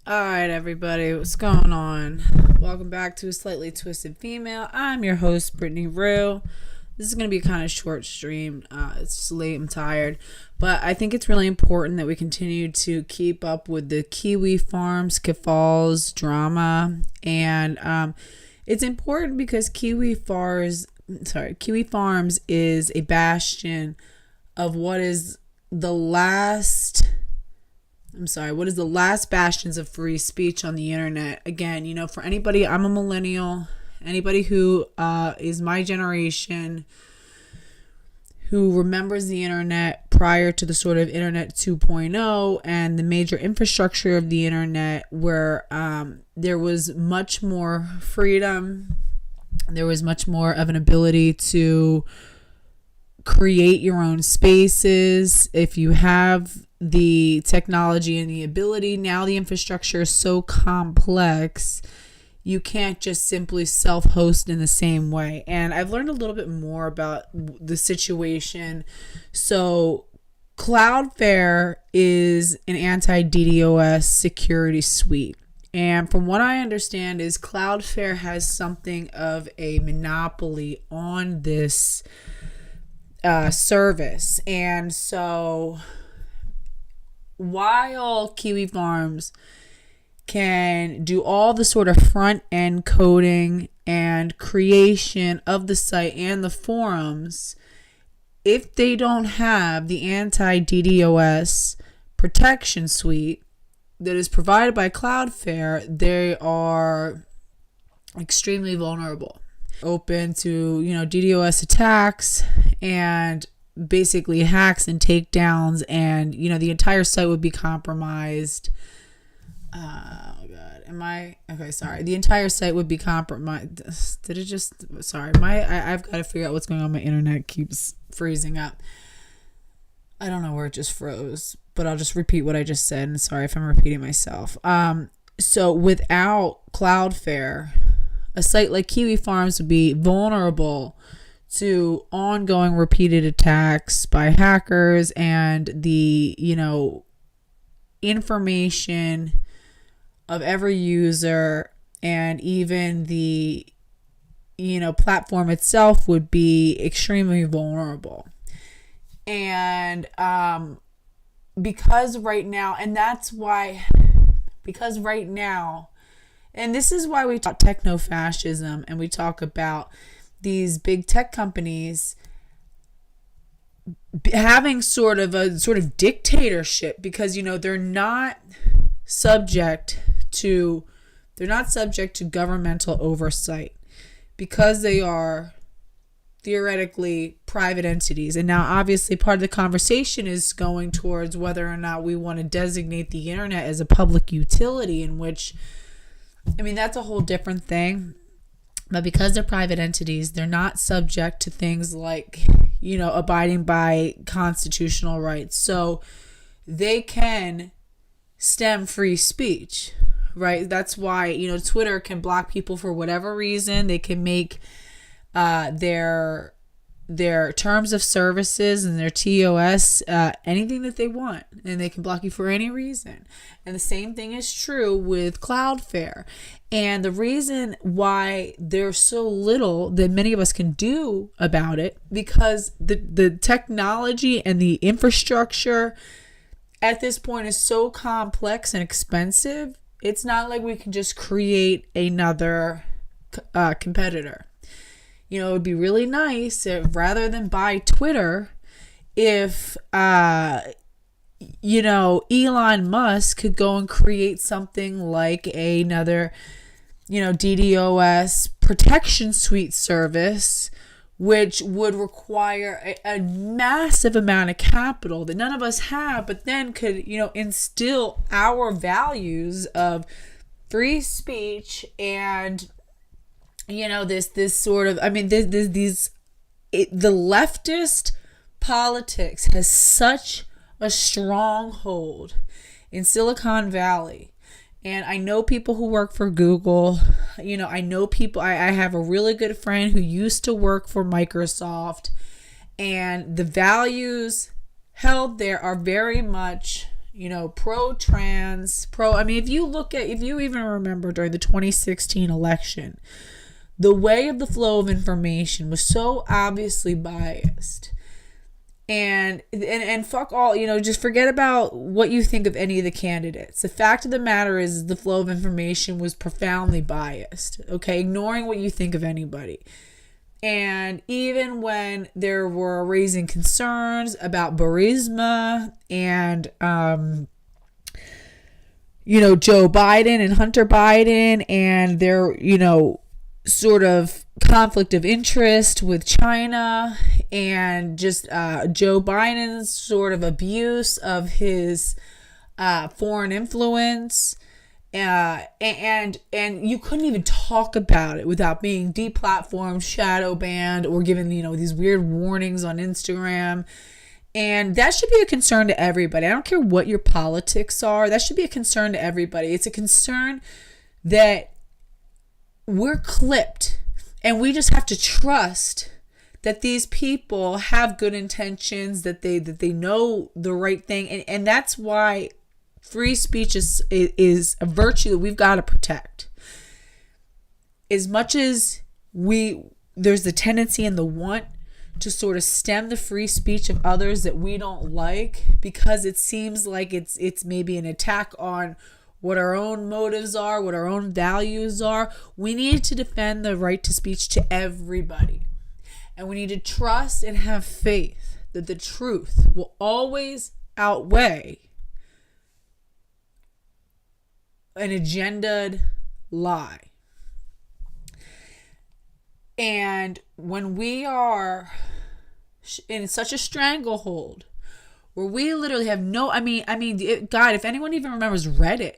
Alright, everybody, what's going on? Welcome back to a Slightly Twisted Female. I'm your host, Brittany Rue. This is going to be a kind of short stream. It's just late, I'm tired. But I think it's really important that we continue to keep up with the Kiwi Farms, Keffals drama. And it's important because Kiwi Farms is a bastion of what is the last bastions of free speech on the internet. Again, for anybody, I'm a millennial, anybody who is my generation, who remembers the internet prior to the sort of internet 2.0 and the major infrastructure of the internet, where there was much more freedom, there was much more of an ability to create your own spaces. If you have the technology and the ability, now the infrastructure is so complex, you can't just simply self-host in the same way. And I've learned a little bit more about the situation. So Cloudflare is an anti-DDoS security suite. And from what I understand is Cloudflare has something of a monopoly on this service. And so while Kiwi Farms can do all the sort of front end coding and creation of the site and the forums, if they don't have the anti-DDoS protection suite that is provided by Cloudflare, they are extremely vulnerable, open to DDoS attacks and basically hacks and takedowns, and the entire site would be compromised. The entire site would be compromised. I've got to figure out what's going on. My internet keeps freezing up. I don't know where it just froze, but I'll just repeat what I just said, and sorry if I'm repeating myself. So without Cloudflare, a site like Kiwi Farms would be vulnerable to ongoing repeated attacks by hackers, and the information of every user and even the platform itself would be extremely vulnerable. And because right now, and this is why we talk techno-fascism, and we talk about these big tech companies having sort of dictatorship, because they're not subject to governmental oversight, because they are theoretically private entities. And now obviously part of the conversation is going towards whether or not we want to designate the internet as a public utility, in which, that's a whole different thing. But because they're private entities, they're not subject to things like, abiding by constitutional rights. So they can stem free speech, right? That's why, Twitter can block people for whatever reason. They can make their terms of services and their TOS anything that they want, and they can block you for any reason. And the same thing is true with Cloudflare. And the reason why there's so little that many of us can do about it, because the technology and the infrastructure at this point is so complex and expensive. It's not like we can just create another competitor. It would be really nice if, rather than buy Twitter, if Elon Musk could go and create something like another DDoS protection suite service, which would require a massive amount of capital that none of us have, but then could instill our values of free speech and this sort of, the leftist politics has such a stronghold in Silicon Valley. And I know people who work for Google. I know people, I have a really good friend who used to work for Microsoft, and the values held there are very much, pro-trans, if you even remember during the 2016 election, the way of the flow of information was so obviously biased. And fuck all, just forget about what you think of any of the candidates. The fact of the matter is the flow of information was profoundly biased, okay? Ignoring what you think of anybody. And even when there were raising concerns about Burisma and, Joe Biden and Hunter Biden and their, sort of conflict of interest with China and just Joe Biden's sort of abuse of his foreign influence, and you couldn't even talk about it without being deplatformed, shadow banned, or given these weird warnings on Instagram. And that should be a concern to everybody. I don't care what your politics are. That should be a concern to everybody. It's a concern that we're clipped, and we just have to trust that these people have good intentions, that they know the right thing, and that's why free speech is a virtue that we've got to protect. As much as there's the tendency and the want to sort of stem the free speech of others that we don't like, because it seems like it's maybe an attack on what our own motives are, what our own values are. We need to defend the right to speech to everybody. And we need to trust and have faith that the truth will always outweigh an agendaed lie. And when we are in such a stranglehold where we literally have no, God, if anyone even remembers Reddit,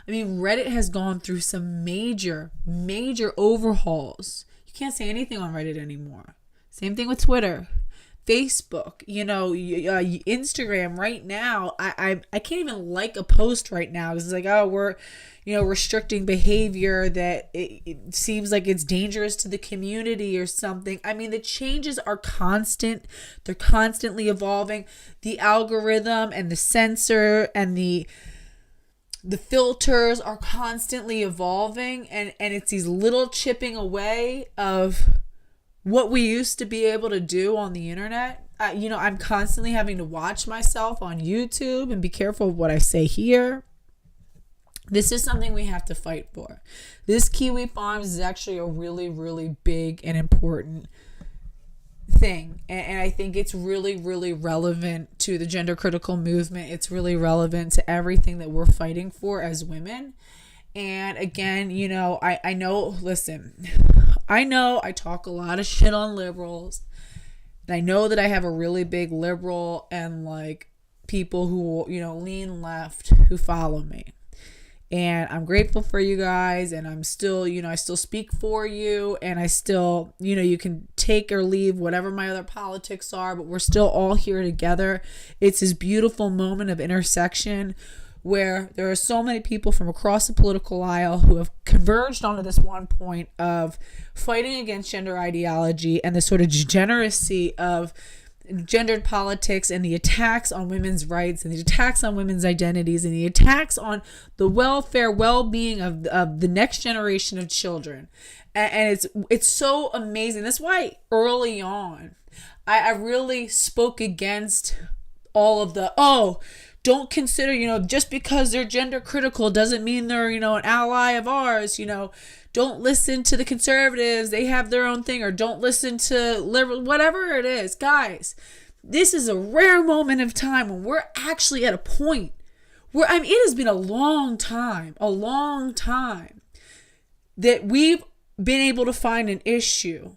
Reddit has gone through some major overhauls. You can't say anything on Reddit anymore. Same thing with Twitter, Facebook, Instagram right now. I can't even like a post right now because it's like, oh, we're, restricting behavior that it seems like it's dangerous to the community or something. The changes are constant. They're constantly evolving. The algorithm and the censor and the filters are constantly evolving, and it's these little chipping away of what we used to be able to do on the internet. I'm constantly having to watch myself on YouTube and be careful of what I say here. This is something we have to fight for. This Kiwi Farms is actually a really, really big and important thing. And I think it's really, really relevant to the gender critical movement. It's really relevant to everything that we're fighting for as women. And again, I know I talk a lot of shit on liberals. And I know that I have a really big liberal and people who, lean left who follow me. And I'm grateful for you guys, and I'm still, I still speak for you, and I still, you can take or leave whatever my other politics are, but we're still all here together. It's this beautiful moment of intersection where there are so many people from across the political aisle who have converged onto this one point of fighting against gender ideology and the sort of degeneracy of gendered politics and the attacks on women's rights and the attacks on women's identities and the attacks on the welfare, well-being of the next generation of children. And it's so amazing. That's why early on, I really spoke against all of the, don't consider, just because they're gender critical doesn't mean they're, an ally of ours, don't listen to the conservatives. They have their own thing, or don't listen to liberal, whatever it is. Guys, this is a rare moment of time when we're actually at a point where, it has been a long time that we've been able to find an issue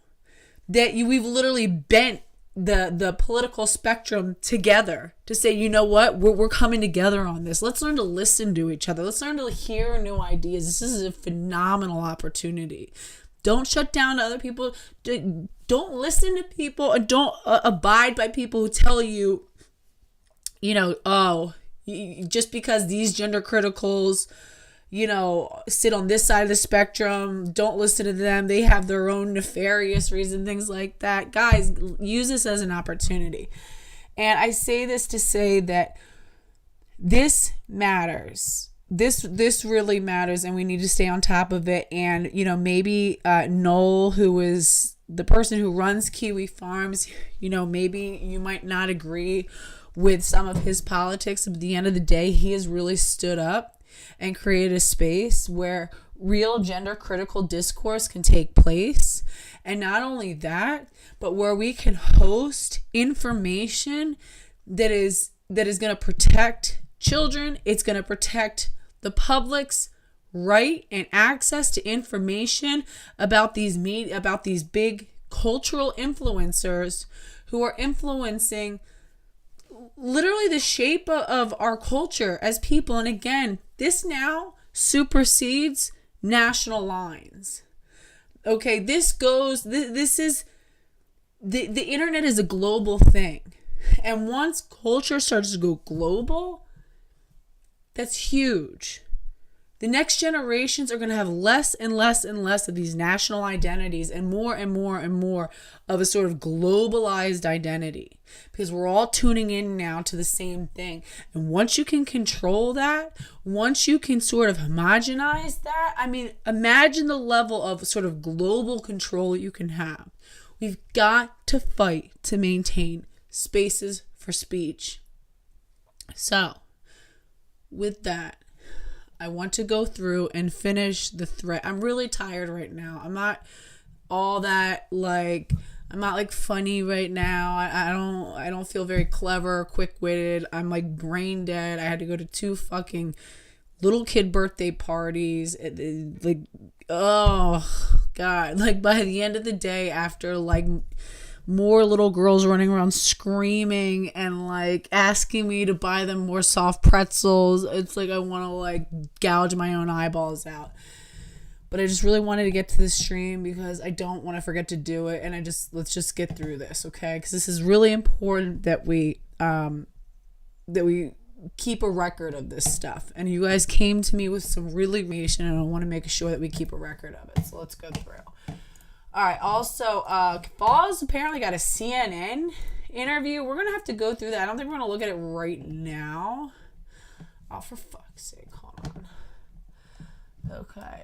that we've literally bent the political spectrum together to say, you know what, we're coming together on this. Let's learn to listen to each other. Let's learn to hear new ideas. This is a phenomenal opportunity. Don't shut down to other people. Don't listen to people, and don't abide by people who tell you, just because these gender criticals, sit on this side of the spectrum, don't listen to them. They have their own nefarious reason, things like that. Guys, use this as an opportunity. And I say this to say that This matters. This really matters, and we need to stay on top of it. And maybe Noel, who is the person who runs Kiwi Farms, maybe you might not agree with some of his politics, but at the end of the day, he has really stood up and created a space where real gender critical discourse can take place. And not only that, but where we can host information that is going to protect children. It's going to protect the public's right and access to information about these big cultural influencers who are influencing literally the shape of our culture as people. And again, this now supersedes national lines. Okay, this is the internet is a global thing. And once culture starts to go global, that's huge. The next generations are going to have less and less and less of these national identities and more and more and more of a sort of globalized identity, because we're all tuning in now to the same thing. And once you can control that, once you can sort of homogenize that, I mean, imagine the level of sort of global control you can have. We've got to fight to maintain spaces for speech. So, with that, I want to go through and finish the thread. I'm really tired right now. I'm not all that I'm not funny right now. I don't feel very clever, quick-witted. I'm brain dead. I had to go to 2 fucking little kid birthday parties. Oh God. By the end of the day, after more little girls running around screaming and asking me to buy them more soft pretzels, it's I want to gouge my own eyeballs out. But I just really wanted to get to this stream because I don't want to forget to do it, and let's just get through this, okay? Because this is really important that we keep a record of this stuff. And you guys came to me with some really information, and I want to make sure that we keep a record of it. So let's go through. All right. Also, Keffals apparently got a CNN interview. We're going to have to go through that. I don't think we're going to look at it right now. Oh, for fuck's sake. Hold on. Okay.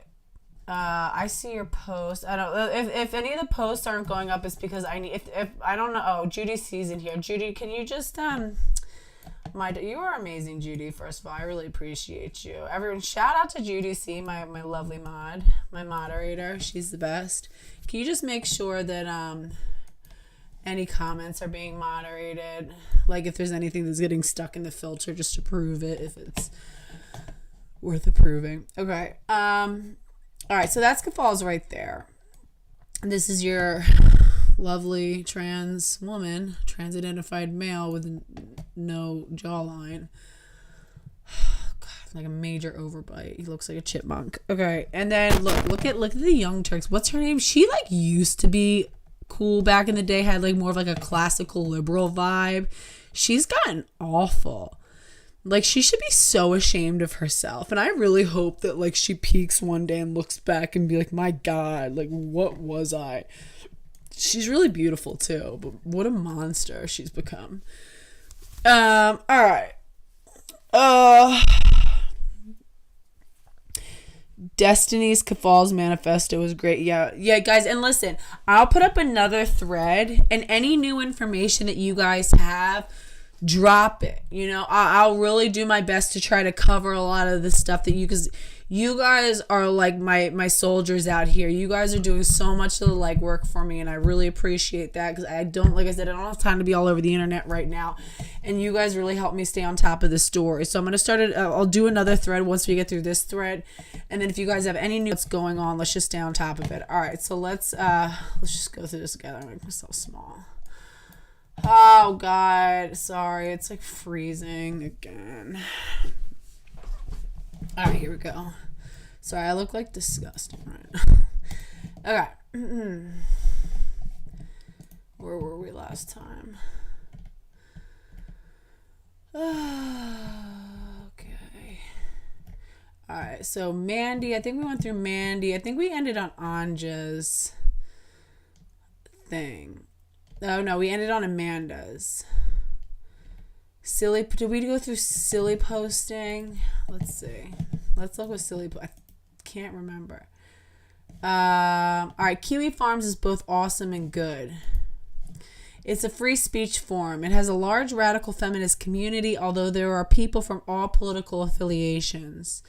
I see your post. I don't, if any of the posts aren't going up, it's because if I don't know. Oh, Judy C's in here. Judy, can you just, you are amazing, Judy. First of all, I really appreciate you. Everyone, shout out to Judy C, my lovely my moderator. She's the best. Can you just make sure that any comments are being moderated? If there's anything that's getting stuck in the filter, just to prove it, if it's worth approving. Okay. All right. So that's Keffals right there. This is your lovely trans woman, trans-identified male with no jawline. God, a major overbite. He looks like a chipmunk. Okay, and then look at the Young Turks. What's her name? She used to be cool back in the day. Had more of a classical liberal vibe. She's gotten awful. She should be so ashamed of herself. And I really hope that she peaks one day and looks back and be like, my God, what was I? She's really beautiful too, but what a monster she's become. All right. Destiny's Keffals manifesto was great. Yeah, guys, and listen, I'll put up another thread, and any new information that you guys have, drop it. I'll really do my best to try to cover a lot of the stuff that because you guys are my soldiers out here. You guys are doing so much of the work for me, and I really appreciate that, because I don't have time to be all over the internet right now, and you guys really help me stay on top of the story. So I'm going to start it. I'll do another thread once we get through this thread, and then if you guys have any new what's going on, let's just stay on top of it. All right, so let's just go through this together. Make myself small. Oh God, sorry, it's freezing again. All right, here we go. Sorry, I look disgusting, right? Okay. Where were we last time? Okay. All right, so Mandy, I think we went through Mandy. I think we ended on Anja's thing. Oh, no, we ended on Amanda's. Silly. Did we go through silly posting? Let's see. Let's look with silly. I can't remember. All right. Kiwi Farms is both awesome and good. It's a free speech forum. It has a large radical feminist community, although there are people from all political affiliations.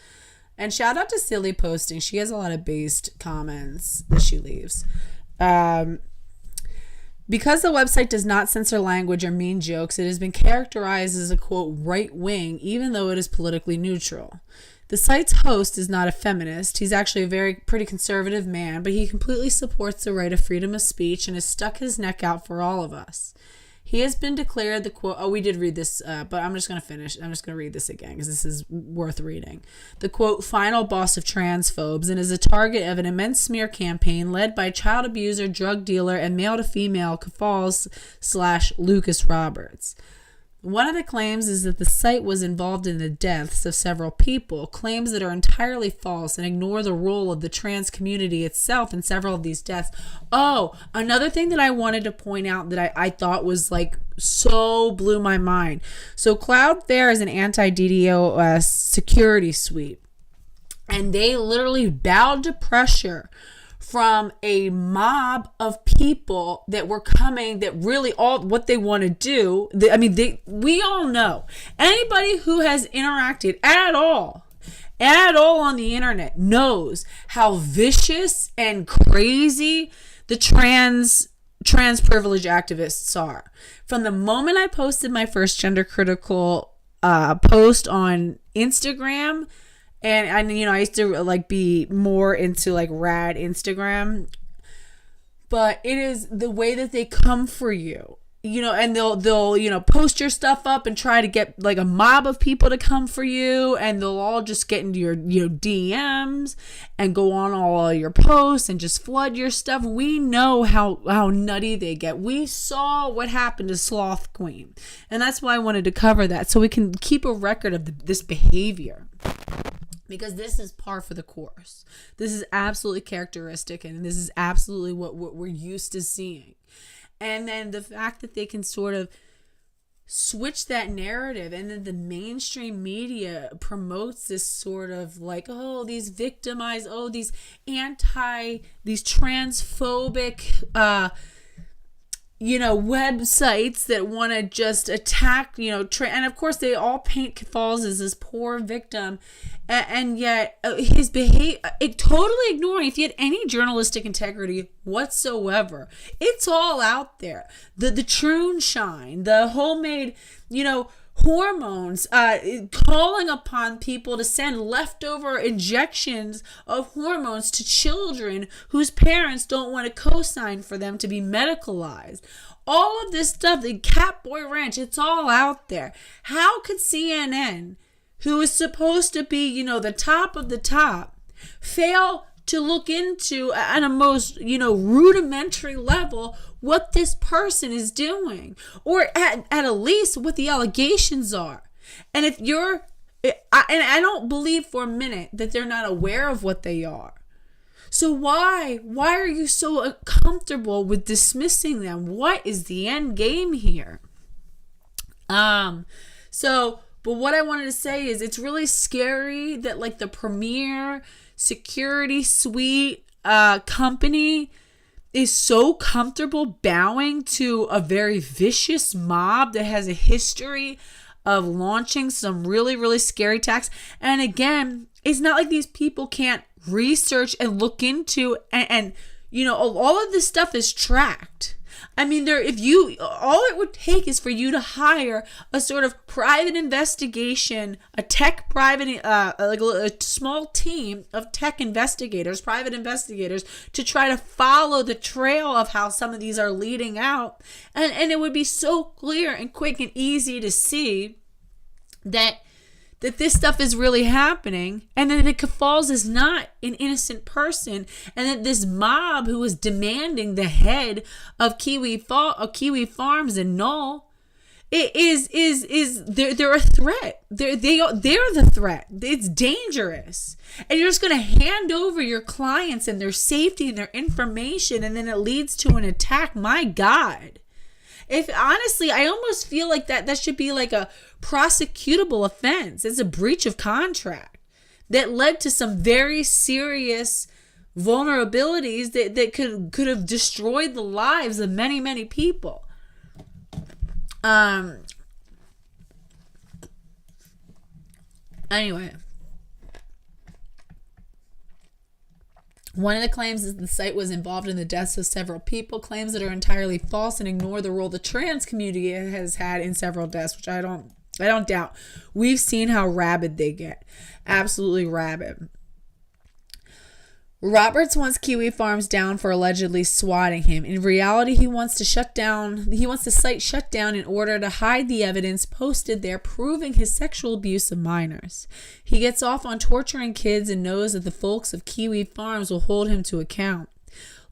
And shout out to Silly Posting. She has a lot of based comments that she leaves. Because the website does not censor language or mean jokes, it has been characterized as a, quote, right wing, even though it is politically neutral. The site's host is not a feminist. He's actually a pretty conservative man, but he completely supports the right of freedom of speech and has stuck his neck out for all of us. He has been declared the, quote, we did read this, but I'm just going to finish. I'm just going to read this again because this is worth reading. The, quote, final boss of transphobes, and is a target of an immense smear campaign led by child abuser, drug dealer, and male-to-female Keffals / Lucas Roberts. One of the claims is that the site was involved in the deaths of several people, claims that are entirely false and ignore the role of the trans community itself in several of these deaths. Oh, another thing that I wanted to point out that I thought was like so blew my mind. So Cloudflare is an anti-DDoS security suite, and they literally bowed to pressure from a mob of people that were coming, that really all what they want to do. We all know, anybody who has interacted at all on the internet knows how vicious and crazy the trans privilege activists are. From the moment I posted my first gender critical post on Instagram, and I used to like be more into like rad Instagram, but it is the way that they come for you, and they'll post your stuff up and try to get like a mob of people to come for you, and they'll all just get into your DMs and go on all your posts and just flood your stuff. We know how nutty they get. We saw what happened to Sloth Queen, and that's why I wanted to cover that so we can keep a record of this behavior. Because this is par for the course. This is absolutely characteristic, and this is absolutely what we're used to seeing. And then the fact that they can sort of switch that narrative, and then the mainstream media promotes this sort of like, oh, these victimized, oh, these transphobic, websites that want to just attack, and of course they all paint Keffals as this poor victim, and yet his behavior, it totally ignoring, if he had any journalistic integrity whatsoever, it's all out there. The Troon Shine, the homemade, hormones, calling upon people to send leftover injections of hormones to children whose parents don't want to co-sign for them to be medicalized. All of this stuff, the Catboy Ranch, it's all out there. How could CNN, who is supposed to be, the top of the top, fail to look into at a most, rudimentary level what this person is doing, or at least what the allegations are? And if you're, I don't believe for a minute that they're not aware of what they are. So why are you so comfortable with dismissing them? What is the end game here? But what I wanted to say is it's really scary that like the premier security suite company is so comfortable bowing to a very vicious mob that has a history of launching some really, really scary attacks. And again, it's not like these people can't research and look into and all of this stuff is tracked. I mean, all it would take is for you to hire a sort of private investigation, a small team of tech investigators, private investigators, to try to follow the trail of how some of these are leading out. And it would be so clear and quick and easy to see that this stuff is really happening, and that Keffals is not an innocent person, and that this mob who is demanding the head of Kiwi Farms and Null, they're a threat. They're the threat. It's dangerous, and you're just going to hand over your clients and their safety and their information, and then it leads to an attack. My God. If honestly, I almost feel like that should be like a prosecutable offense. It's a breach of contract that led to some very serious vulnerabilities that could have destroyed the lives of many, many people. Anyway, one of the claims is the site was involved in the deaths of several people, claims that are entirely false and ignore the role the trans community has had in several deaths, which I don't doubt. We've seen how rabid they get. Absolutely rabid. Roberts wants Kiwi Farms down for allegedly swatting him. In reality, he wants the site shut down in order to hide the evidence posted there proving his sexual abuse of minors. He gets off on torturing kids and knows that the folks of Kiwi Farms will hold him to account.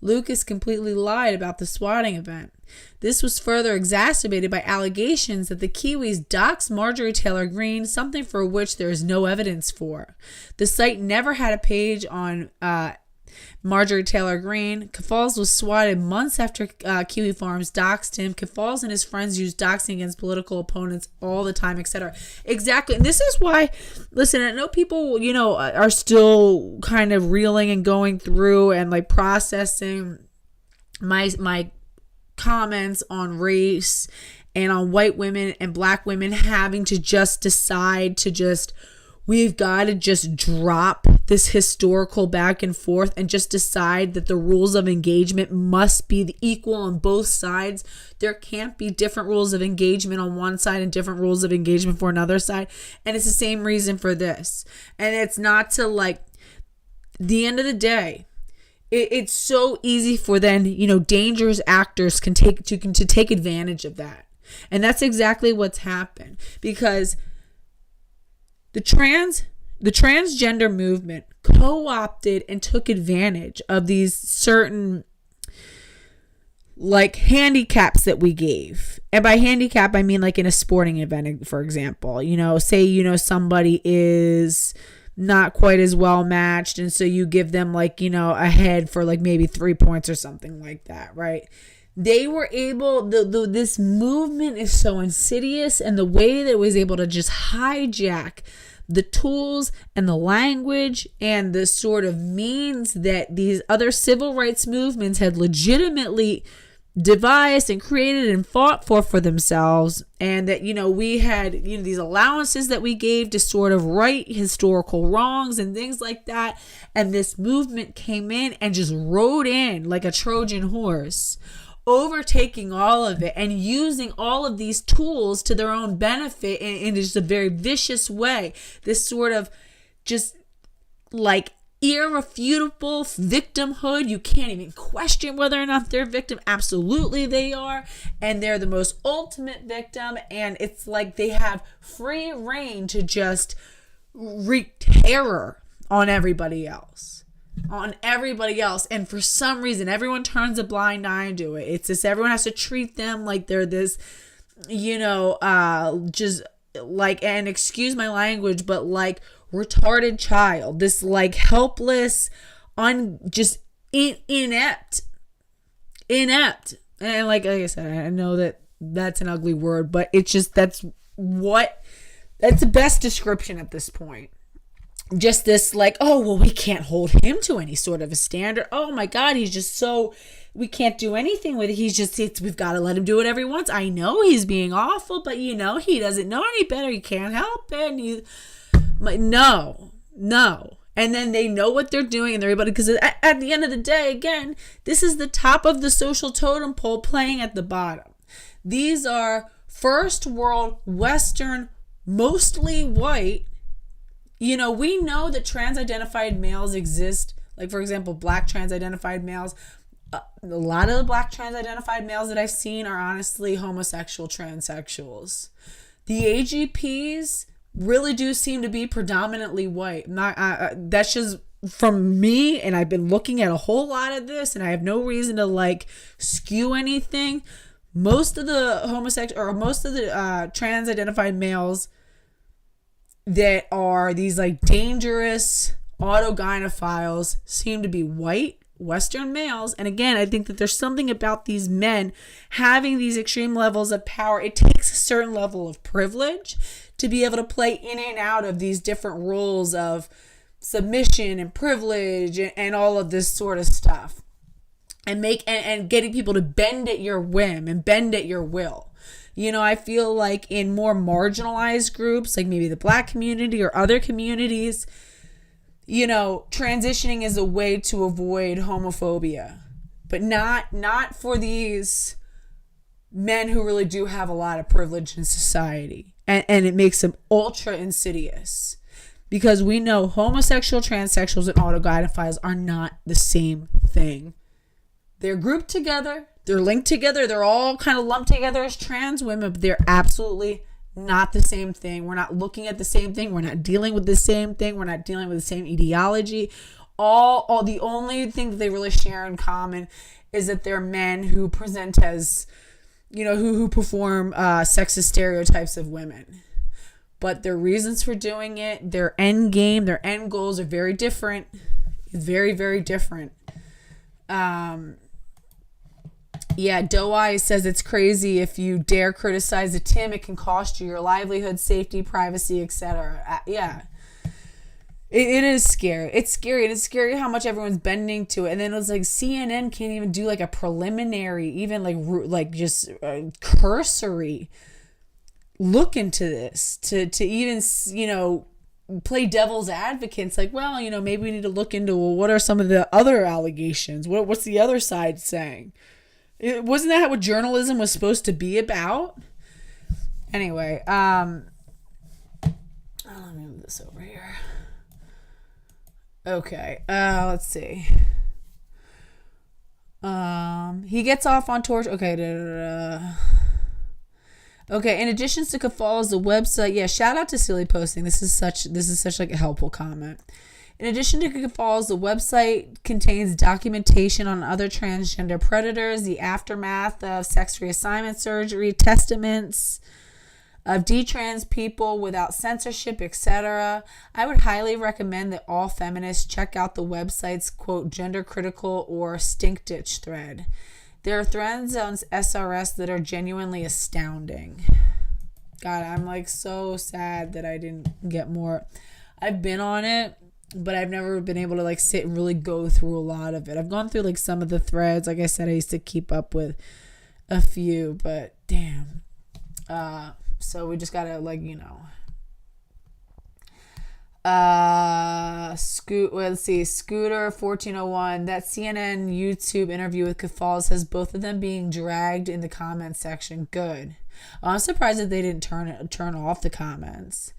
Lucas completely lied about the swatting event. This was further exacerbated by allegations that the Kiwis doxed Marjorie Taylor Greene, something for which there is no evidence for. The site never had a page on Marjorie Taylor Greene. Keffals was swatted months after Kiwi Farms doxed him. Keffals and his friends use doxing against political opponents all the time, etc. Exactly. And this is why, listen, I know people, are still kind of reeling and going through and like processing my comments on race and on white women and black women having to just decide to we've got to just drop this historical back and forth and just decide that the rules of engagement must be equal on both sides. There can't be different rules of engagement on one side and different rules of engagement for another side. And it's the same reason for this. And it's not to the end of the day, it's so easy for then, dangerous actors to take advantage of that. And that's exactly what's happened, because the transgender movement co-opted and took advantage of these certain handicaps that we gave. And by handicap, I mean in a sporting event, for example, say, somebody is not quite as well matched, and so you give them a head for maybe 3 points or something like that, right? They were able, this movement is so insidious, and the way that it was able to just hijack the tools and the language and the sort of means that these other civil rights movements had legitimately devised and created and fought for themselves, and that we had these allowances that we gave to sort of right historical wrongs and things like that, and this movement came in and just rode in like a Trojan horse, overtaking all of it and using all of these tools to their own benefit in just a very vicious way. This sort of just irrefutable victimhood. You can't even question whether or not they're a victim. Absolutely they are. And they're the most ultimate victim. And it's like they have free reign to just wreak terror on everybody else. And for some reason, everyone turns a blind eye to it. It's just everyone has to treat them like they're this, just and excuse my language, but retarded child, this helpless, inept. And like I said, I know that's an ugly word, but it's just, that's the best description at this point. Just this we can't hold him to any sort of a standard. Oh my God, he's just so, we can't do anything with it. We've got to let him do whatever he wants. I know he's being awful, but he doesn't know any better. He can't help it. And no. And then they know what they're doing, and they're able to, because at the end of the day, again, this is the top of the social totem pole playing at the bottom. These are first world, Western, mostly white. We know that trans-identified males exist. For example, black trans-identified males. A lot of the black trans-identified males that I've seen are honestly homosexual transsexuals. The AGPs really do seem to be predominantly white. That's just from me, and I've been looking at a whole lot of this, and I have no reason to skew anything. Most of the trans-identified males that are these dangerous autogynephiles seem to be white Western males. And again, I think that there's something about these men having these extreme levels of power. It takes a certain level of privilege to be able to play in and out of these different roles of submission and privilege and all of this sort of stuff. And getting people to bend at your whim and bend at your will. You know, I feel like in more marginalized groups, like maybe the Black community or other communities, you know, transitioning is a way to avoid homophobia, but not for these men who really do have a lot of privilege in society. And it makes them ultra insidious because we know homosexual, transsexuals, and autogynephiles are not the same thing. They're grouped together. They're linked together. They're all kind of lumped together as trans women, but they're absolutely not the same thing. We're not looking at the same thing. We're not dealing with the same thing. We're not dealing with the same ideology. All the only thing that they really share in common is that they're men who present as, you know, who perform sexist stereotypes of women. But their reasons for doing it, their end game, their end goals are very different. Very, very different. Yeah, Doe says it's crazy if you dare criticize a Tim, it can cost you your livelihood, safety, privacy, etc. Yeah. It is scary. It's scary. And it's scary how much everyone's bending to it. And then it was like CNN can't even do like a preliminary, even like just cursory look into this to even, you know, play devil's advocate. It's like, well, you know, maybe we need to look into, well, what are some of the other allegations? What's the other side saying? Wasn't that what journalism was supposed to be about? Anyway, let me move this over here. Okay, let's see. He gets off on torture. Okay, Okay, in addition to Keffals, the website, yeah, shout out to Silly Posting. This is such like a helpful comment. In addition to Keffals, the website contains documentation on other transgender predators, the aftermath of sex reassignment surgery, testaments of detrans people without censorship, etc. I would highly recommend that all feminists check out the website's, quote, gender critical or stink ditch thread. There are threads on SRS that are genuinely astounding. God, I'm like so sad that I didn't get more. I've been on it, but I've never been able to like sit and really go through a lot of it. I've gone through like some of the threads. Like I said, I used to keep up with a few, but damn. So we just gotta like, you know. Let's see, Scooter 1401. That CNN YouTube interview with Keffals has both of them being dragged in the comments section. Good. I'm surprised that they didn't turn off the comments.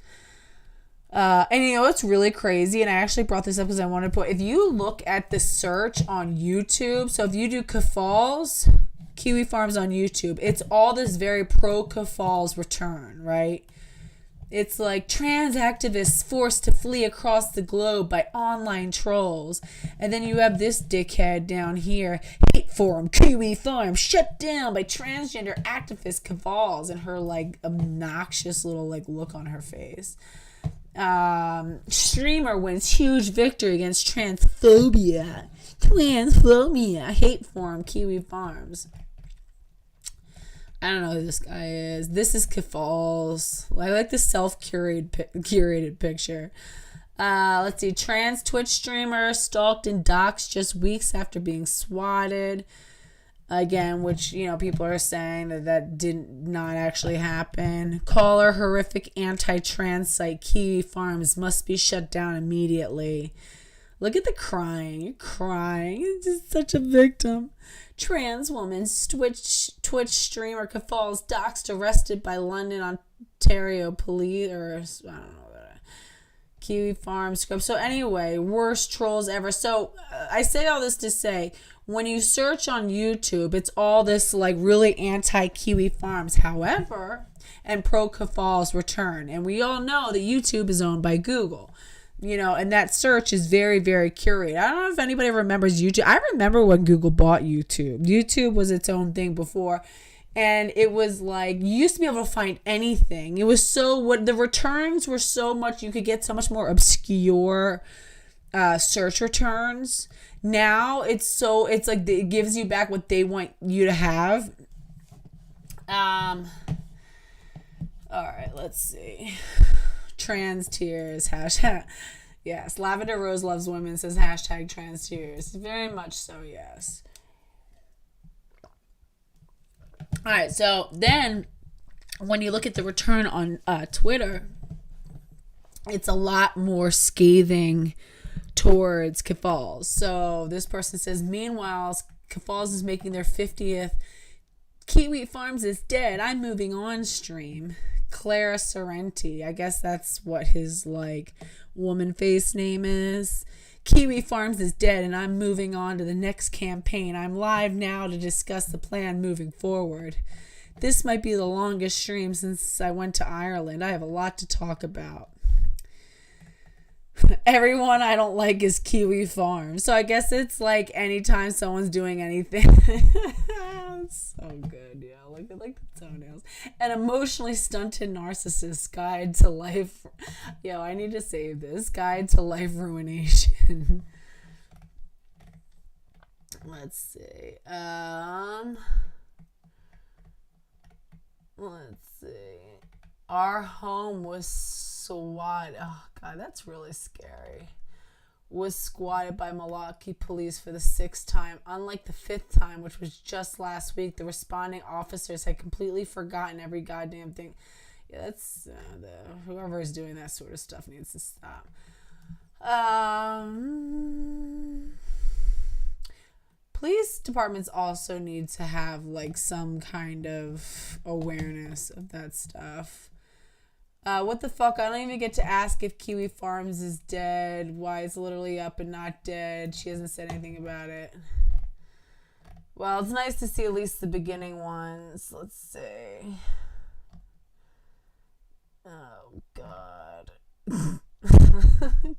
And you know what's really crazy, and I actually brought this up because I wanted to put, if you look at the search on YouTube, so if you do Keffals, Kiwi Farms on YouTube, it's all this very pro Keffals return, right? It's like trans activists forced to flee across the globe by online trolls. And then you have this dickhead down here, hate forum, Kiwi Farms, shut down by transgender activist Keffals, and her like obnoxious little like look on her face. Streamer wins huge victory against transphobia, hate forum, Kiwi Farms. I don't know who this guy is. This is Keffals. I like the self-curated picture. Let's see. Trans Twitch streamer stalked and doxxed just weeks after being swatted. Again, which, you know, people are saying that did not actually happen. Caller horrific anti-trans site Kiwi Farms must be shut down immediately. Look at the crying. You're crying. You're just such a victim. Trans woman, Twitch streamer Keffals doxxed, arrested by London, Ontario police, or I don't know, Kiwi Farms script. So anyway, worst trolls ever. So I say all this to say, when you search on YouTube, it's all this like really anti-Kiwi Farms. However, and pro Keffals return. And we all know that YouTube is owned by Google. You know, and that search is very, very curated. I don't know if anybody remembers YouTube. I remember when Google bought YouTube. YouTube was its own thing before. And it was like, you used to be able to find anything. It was so, what the returns were so much, you could get so much more obscure search returns. Now it's like it gives you back what they want you to have. All right, let's see. Trans tears hashtag. Yes, Lavender Rose loves women says hashtag trans tears. Very much so, yes. All right, so then when you look at the return on Twitter, it's a lot more scathing towards Keffals. So this person says, meanwhile, Keffals is making their 50th Kiwi Farms is dead, I'm moving on stream. Clara Sorrenti, I guess that's what his like woman face name is. Kiwi Farms is dead and I'm moving on to the next campaign. I'm live now to discuss the plan moving forward. This might be the longest stream since I went to Ireland. I have a lot to talk about. Everyone I don't like is Kiwi Farms. So I guess it's like anytime someone's doing anything. It's so good, yeah. Look at like the toenails. An emotionally stunted narcissist guide to life. Yo, I need to save this. Guide to life ruination. Let's see. Let's see. Our home was swatted. Oh, God, that's really scary. Was squatted by Milwaukee police for the 6th time. Unlike the 5th time, which was just last week, the responding officers had completely forgotten every goddamn thing. Yeah, that's whoever is doing that sort of stuff needs to stop. Police departments also need to have like some kind of awareness of that stuff. What the fuck? I don't even get to ask if Kiwi Farms is dead. Why it's literally up and not dead. She hasn't said anything about it. Well, it's nice to see at least the beginning ones. Let's see. Oh, God.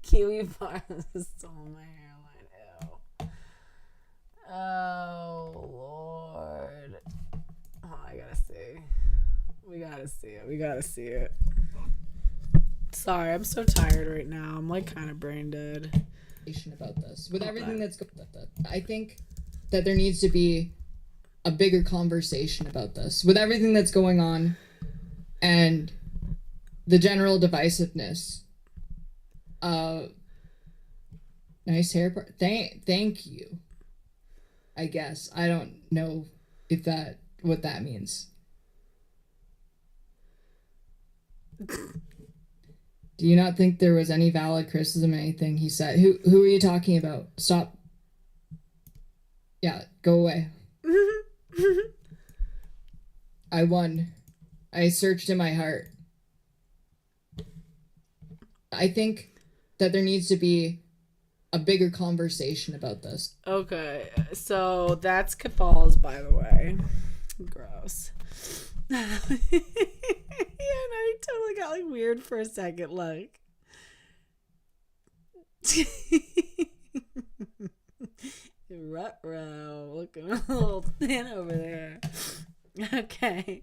Kiwi Farms stole my hairline. Ew. Oh, Lord. Oh, I gotta see. We gotta see it. Sorry, I'm so tired right now. I'm like kind of brain dead. About this, with everything that's going on, I think that there needs to be a bigger conversation about this. With everything that's going on, and the general divisiveness. Nice hair part. Thank you. I guess I don't know if what that means. Do you not think there was any valid criticism, anything he said? Who are you talking about? Stop. Yeah, go away. I won. I searched in my heart. I think that there needs to be a bigger conversation about this. Okay, so that's Keffals, by the way. Gross. Yeah, no, he totally got like weird for a second. Look. Ruh-roh. Looking a little thin over there. Okay.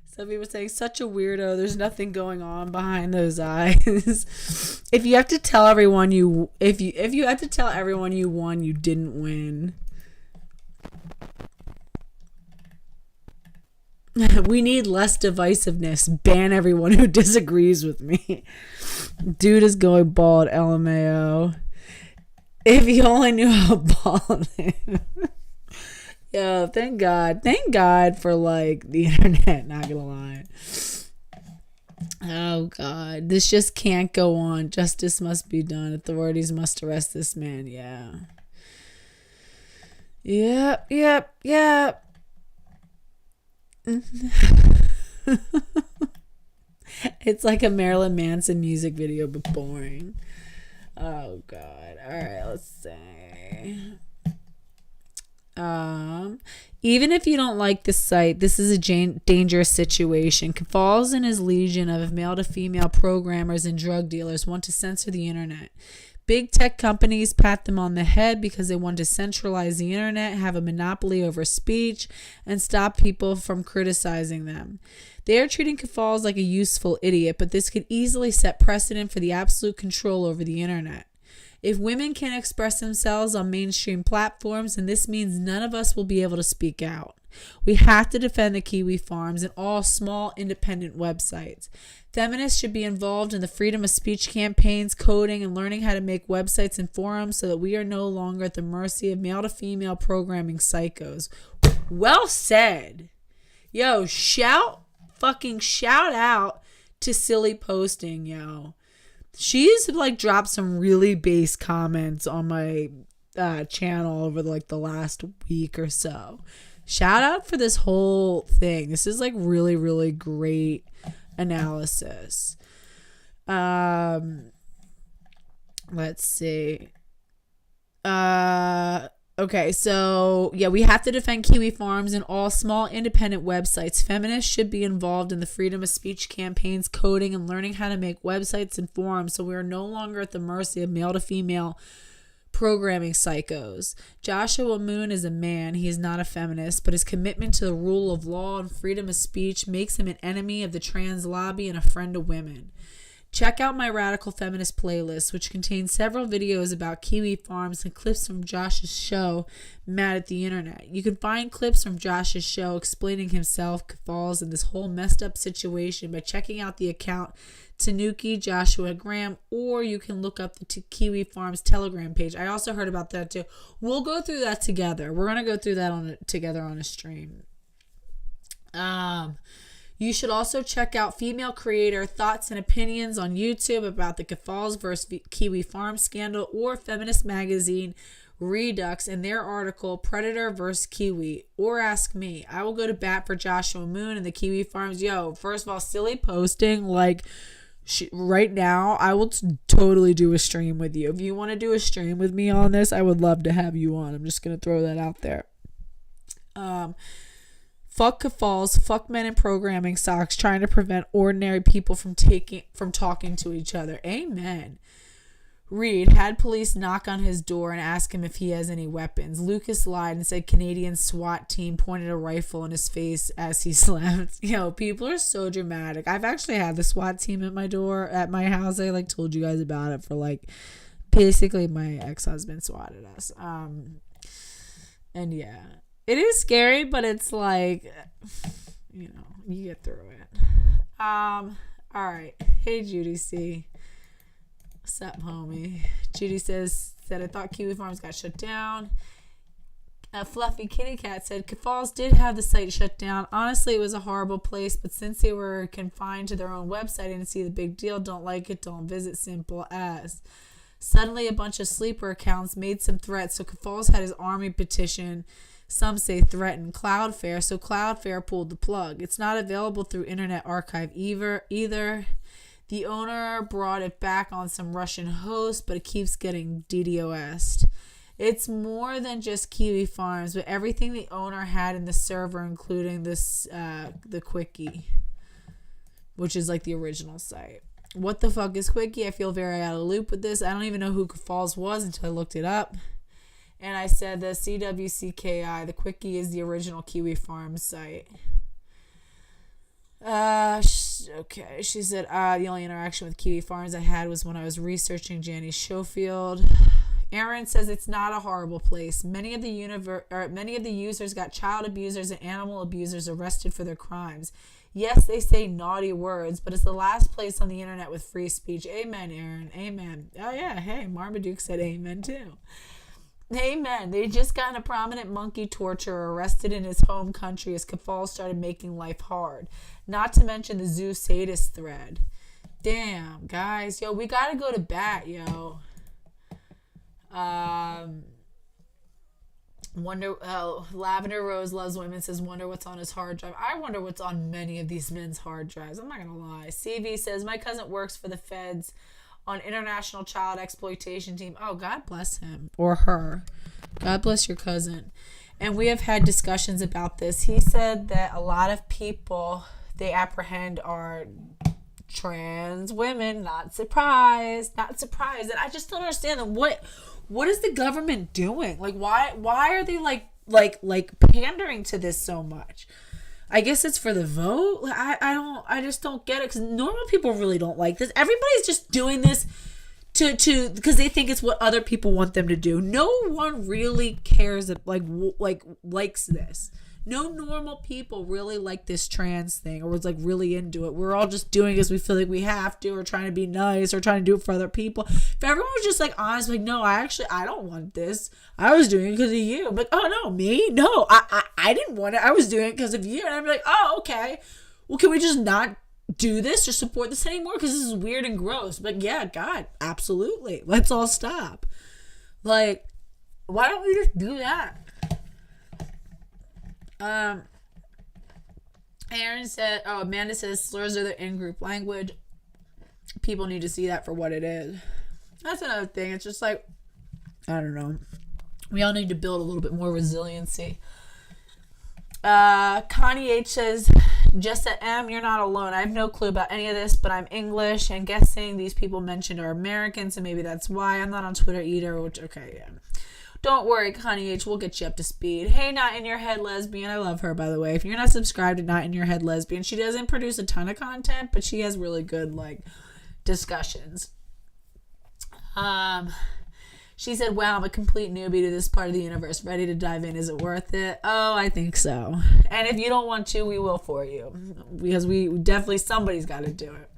Some people saying such a weirdo. There's nothing going on behind those eyes. If you have to tell everyone you have to tell everyone you won, you didn't win. We need less divisiveness. Ban everyone who disagrees with me. Dude is going bald, LMAO. If you only knew how bald I am. Yo, thank God for like the internet, not gonna lie. Oh God, this just can't go on. Justice must be done. Authorities must arrest this man. Yeah. Yep. It's like a Marilyn Manson music video, but boring. Oh God. All right, let's see. Even if you don't like the site, this is a dangerous situation. Keffals and his legion of male to female programmers and drug dealers want to censor the internet. Big tech companies pat them on the head because they want to centralize the internet, have a monopoly over speech, and stop people from criticizing them. They are treating Keffals like a useful idiot, but this could easily set precedent for the absolute control over the internet. If women can express themselves on mainstream platforms, then this means none of us will be able to speak out. We have to defend the Kiwi Farms and all small independent websites. Feminists should be involved in the freedom of speech campaigns, coding, and learning how to make websites and forums so that we are no longer at the mercy of male to female programming psychos. Well said. Yo, shout out to Silly Posting, yo. She's like dropped some really base comments on my channel over like the last week or so. Shout out for this whole thing. This is like really, really great analysis. Let's see. Okay, so yeah, we have to defend Kiwi Farms and all small independent websites. Feminists should be involved in the freedom of speech campaigns, coding, and learning how to make websites and forums so we are no longer at the mercy of male to female programming psychos. Joshua Moon is a man. He is not a feminist, but his commitment to the rule of law and freedom of speech makes him an enemy of the trans lobby and a friend of women. Check out my Radical Feminist playlist, which contains several videos about Kiwi Farms and clips from Josh's show, Mad at the Internet. You can find clips from Josh's show explaining himself, Keffals, and this whole messed up situation by checking out the account Tanuki Joshua Graham, or you can look up the Kiwi Farms Telegram page. I also heard about that too. We'll go through that together. We're going to go through that together on a stream. You should also check out Female Creator Thoughts and Opinions on YouTube about the Keffals vs. Kiwi Farm scandal, or Feminist Magazine Redux and their article Predator vs. Kiwi, or Ask Me. I will go to bat for Joshua Moon and the Kiwi Farms. Yo, first of all, Silly Posting, like, right now, I will totally do a stream with you. If you want to do a stream with me on this, I would love to have you on. I'm just going to throw that out there. Fuck Keffals, fuck men in programming socks trying to prevent ordinary people from talking to each other. Amen. Reed had police knock on his door and ask him if he has any weapons. Lucas lied and said Canadian SWAT team pointed a rifle in his face as he slept. Yo, people are so dramatic. I've actually had the SWAT team at my door at my house. I like told you guys about it for like basically my ex-husband swatted us. And yeah. It is scary, but it's like, you know, you get through it. All right. Hey, Judy C. What's up, homie? Judy said, I thought Kiwi Farms got shut down. Fluffy Kitty Cat said, Keffals did have the site shut down. Honestly, it was a horrible place, but since they were confined to their own website, I didn't see the big deal. Don't like it, don't visit, simple as. Suddenly, a bunch of sleeper accounts made some threats, so Keffals had his army petition. Some say threatened Cloudflare, so Cloudflare pulled the plug. It's not available through Internet Archive either. The owner brought it back on some Russian host, but it keeps getting DDoS'd. It's more than just Kiwi Farms, but everything the owner had in the server, including this the Quickie, which is like the original site. What the fuck is Quickie? I feel very out of the loop with this. I don't even know who Keffals was until I looked it up. And I said the CWCKI, the Quickie, is the original Kiwi Farms site. Okay. She said, the only interaction with Kiwi Farms I had was when I was researching Janie Schofield. Aaron says it's not a horrible place. Many of the users got child abusers and animal abusers arrested for their crimes. Yes, they say naughty words, but it's the last place on the internet with free speech. Amen, Aaron. Amen. Oh, yeah. Hey, Marmaduke said amen, too. Amen. They just got a prominent monkey torturer arrested in his home country as Keffals started making life hard. Not to mention the zoo sadist thread. Damn, guys. Yo, we gotta go to bat, yo. Lavender Rose Loves Women says, wonder what's on his hard drive. I wonder what's on many of these men's hard drives. I'm not gonna lie. CV says, my cousin works for the feds on International Child Exploitation Team. Oh, God bless him or her. God bless your cousin. And we have had discussions about this. He said that a lot of people they apprehend are trans women. Not surprised. And I just don't understand them. What is the government doing? Like, why are they like pandering to this so much? I guess it's for the vote. I just don't get it, because normal people really don't like this. Everybody's just doing this because they think it's what other people want them to do. No one really cares likes this. No normal people really like this trans thing or was like really into it. We're all just doing it because we feel like we have to, or trying to be nice, or trying to do it for other people. If everyone was just like honest, like, no, I don't want this. I was doing it because of you. I'm like, oh no, me? No, I didn't want it. I was doing it because of you. And I'd be like, oh, okay. Well, can we just not do this or support this anymore? Because this is weird and gross. But yeah, God, absolutely. Let's all stop. Like, why don't we just do that? Amanda says slurs are the in-group language. People need to see that for what it is. That's another thing. It's just like, I don't know. We all need to build a little bit more resiliency. Connie H says, Jessa M, you're not alone. I have no clue about any of this, but I'm English and guessing these people mentioned are American, so maybe that's why. I'm not on Twitter either, which, okay, yeah. Don't worry, Connie H, we'll get you up to speed. Hey, Not In Your Head Lesbian. I love her, by the way. If you're not subscribed to Not In Your Head Lesbian, she doesn't produce a ton of content, but she has really good, discussions. She said, wow, I'm a complete newbie to this part of the universe. Ready to dive in. Is it worth it? Oh, I think so. And if you don't want to, we will for you. Because somebody's got to do it.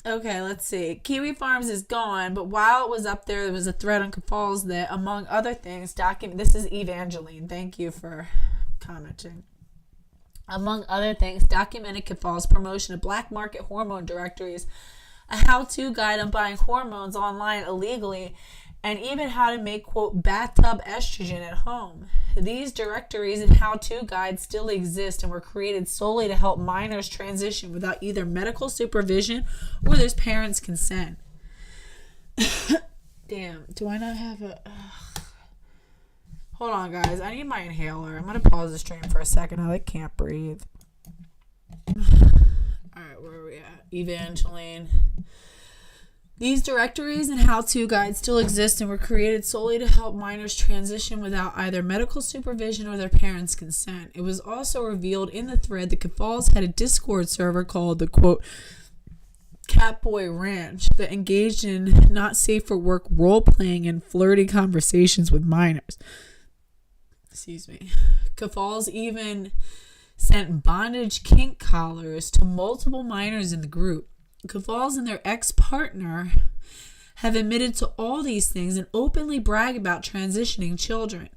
Okay, let's see. Kiwi Farms is gone, but while it was up there was a thread on Keffals that, among other things, this is Evangeline. Thank you for commenting. Among other things, documented Keffals' promotion of black market hormone directories, a how-to guide on buying hormones online illegally, and even how to make, quote, bathtub estrogen at home. These directories and how-to guides still exist and were created solely to help minors transition without either medical supervision or their parents' consent. Damn, do I not have a... Hold on, guys. I need my inhaler. I'm going to pause the stream for a second. I can't breathe. Alright, where are we at? Evangeline. These directories and how-to guides still exist and were created solely to help minors transition without either medical supervision or their parents' consent. It was also revealed in the thread that Keffals had a Discord server called the, quote, Catboy Ranch that engaged in not safe for work role-playing and flirty conversations with minors. Excuse me. Keffals even sent bondage kink collars to multiple minors in the group. Keffals and their ex-partner have admitted to all these things and openly brag about transitioning children.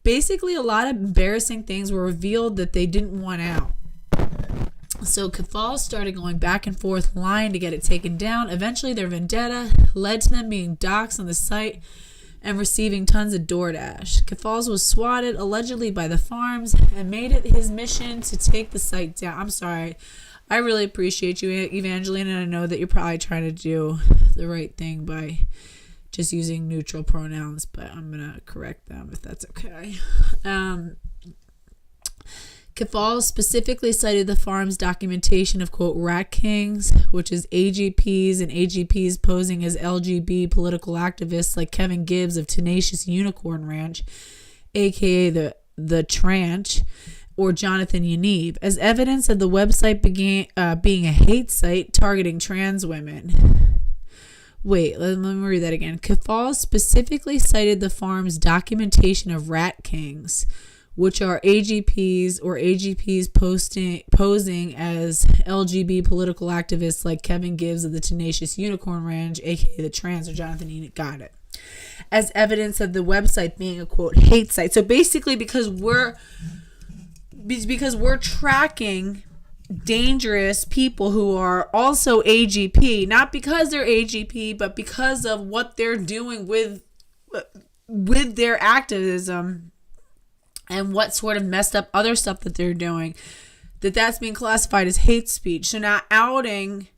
Basically, a lot of embarrassing things were revealed that they didn't want out. So Keffals started going back and forth lying to get it taken down. Eventually, their vendetta led to them being doxxed on the site and receiving tons of DoorDash. Keffals was swatted allegedly by the farms and made it his mission to take the site down. I'm sorry. I really appreciate you, Evangeline, and I know that you're probably trying to do the right thing by just using neutral pronouns, but I'm going to correct them if that's okay. Keffals specifically cited the farm's documentation of, quote, rat kings, which is AGPs and AGPs posing as LGB political activists like Kevin Gibbs of Tenacious Unicorn Ranch, a.k.a. the Tranch, or Jonathan Yaniv, as evidence of the website being a hate site targeting trans women. Wait, let me read that again. Keffals specifically cited the farm's documentation of rat kings, which are AGPs or AGPs posing as LGB political activists like Kevin Gibbs of the Tenacious Unicorn Ranch, aka the Trans, or Jonathan Yaniv, got it, as evidence of the website being a, quote, hate site. So basically, because we're tracking dangerous people who are also AGP, not because they're AGP, but because of what they're doing with their activism and what sort of messed up other stuff that they're doing, that's being classified as hate speech. So now outing,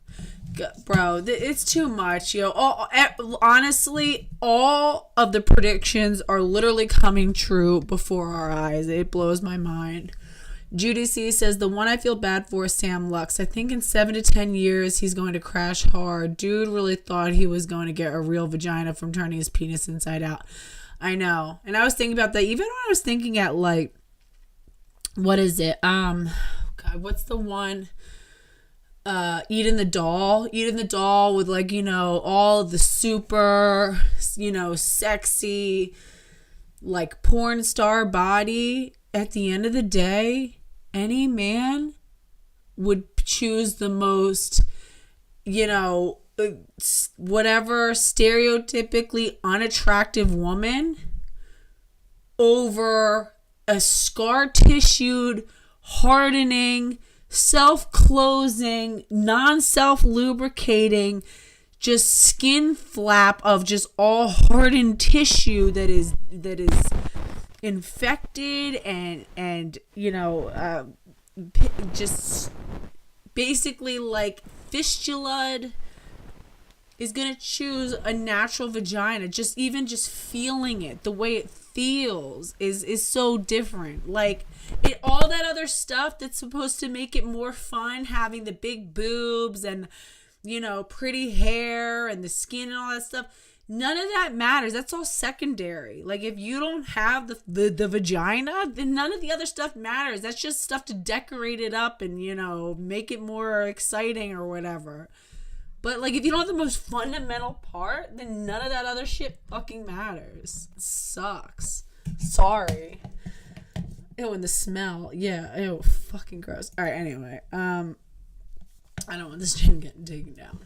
bro, it's too much, honestly, all of the predictions are literally coming true before our eyes. It blows my mind. Judy C says, the one I feel bad for is Sam Lux. I think in 7 to 10 years, he's going to crash hard. Dude really thought he was going to get a real vagina from turning his penis inside out. I know. And I was thinking about that. Even when I was thinking at, what is it? God, what's the one? eating the doll with like, you know, all the super, you know, sexy, like porn star body. At the end of the day, any man would choose the most, you know, whatever stereotypically unattractive woman over a scar tissued, hardening, self-closing, non-self lubricating, just skin flap of just all hardened tissue that is infected and you know, just basically like fistulaed, is gonna choose a natural vagina. Just feeling it, the way it feels is so different. Like it, all that other stuff that's supposed to make it more fun, having the big boobs and, you know, pretty hair and the skin and all that stuff, none of that matters. That's all secondary. Like if you don't have the vagina, then none of the other stuff matters. That's just stuff to decorate it up and, you know, make it more exciting or whatever. But like if you don't have the most fundamental part, then none of that other shit fucking matters. It sucks. Sorry. Ew, and the smell. Yeah, ew, fucking gross. Alright, anyway. I don't want this gym getting taken down.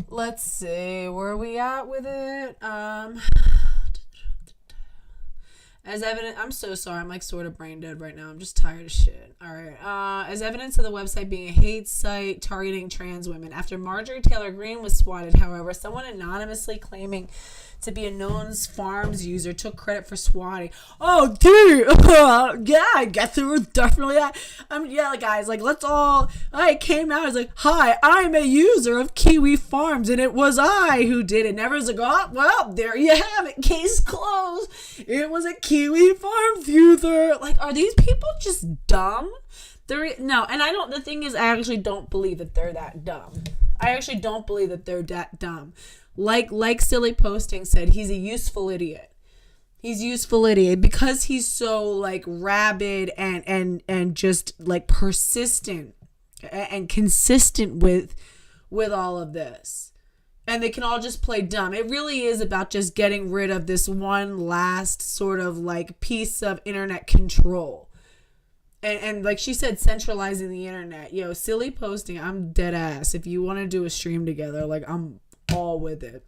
Let's see, where are we at with it? As evidence, I'm so sorry, I'm like sort of brain dead right now. I'm just tired of shit. All right. As evidence of the website being a hate site targeting trans women. After Marjorie Taylor Greene was swatted, however, someone anonymously claiming to be a known Farms user took credit for swatting. Oh, dude. Yeah, I guess it was definitely that. Yeah, guys, like, let's all. I came out. I was like, hi, I'm a user of Kiwi Farms, and it was I who did it. And everyone's like, oh, well, there you have it. Case closed. It was a Kiwi Farms user. Like, are these people just dumb? No, and I don't. The thing is, I actually don't believe that they're that dumb. I actually don't believe that they're that dumb. Like Silly Posting said, he's a useful idiot. He's useful idiot because he's so like rabid and just like persistent and consistent with all of this. And they can all just play dumb. It really is about just getting rid of this one last sort of like piece of internet control. And like she said, centralizing the internet. Yo, Silly Posting, I'm dead ass. If you want to do a stream together, like I'm all with it.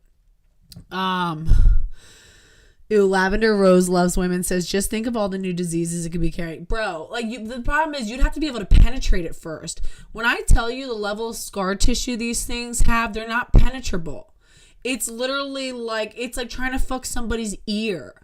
Lavender Rose Loves Women says, just think of all the new diseases it could be carrying. Bro, like the problem is you'd have to be able to penetrate it first. When I tell you the level of scar tissue these things have, they're not penetrable. It's literally like, it's like trying to fuck somebody's ear.